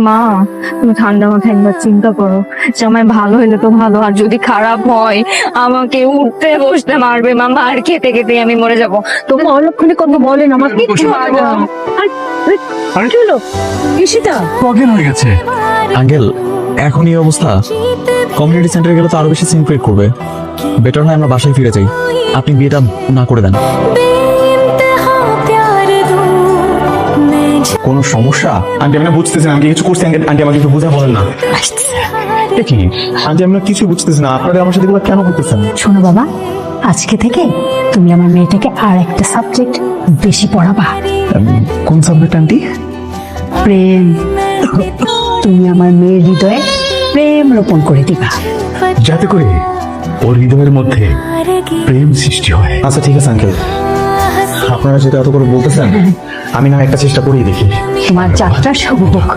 মা, তুমি ঠান্ডা মাথায় একবার চিন্তা করো যে আমার ভালো হলে তো ভালো, আর যদি খারাপ হয় আমাকে উঠতে বসতে মারবে, মা মার খেতে খেতে আমি মরে যাবো। তোমার অলক্ষণে কথা বলেন, আমার কিচ্ছু হয় না। কি হলো ঈশিতা? প্রবলেম হয়ে গেছে আঙ্কেল। এখন এই অবস্থা, কমিউনিটি সেন্টারে গেলে তো আরো বেশি সিন ক্রিয়েট করবে। বেটার হয় আমরা বাসায় ফিরে যাই, আপনি বিয়েটা না করে দেন। কোনো সমস্যা? আন্টি আমি না বুঝতেছি না, আমি কিছু করছি আন্টি আমাকে একটু বুঝা বলেন না। কি আন্টি আমরা কিছু বুঝতেছি না, আপনারা আমার সাথে এগুলো কেন করতেছেন? শোনো বাবা, আজকে থেকে তুমি আমার মেয়েটাকে আর একটা সাবজেক্ট বেশি পড়াবা। কোন সাবজেক্ট আন্টি? প্রেম। তুমি আমার মেয়ের হৃদয়ে প্রেম রোপণ করে দিবা, যাতে করে ওর হৃদয়ের মধ্যে প্রেম সৃষ্টি হয়। আচ্ছা ঠিক আছে আঙ্কেল, আপনারা যেটা এত করে বলতেছেন আমি না একটা চেষ্টা করেই দেখি। তোমার যাত্রা শুভ হোক।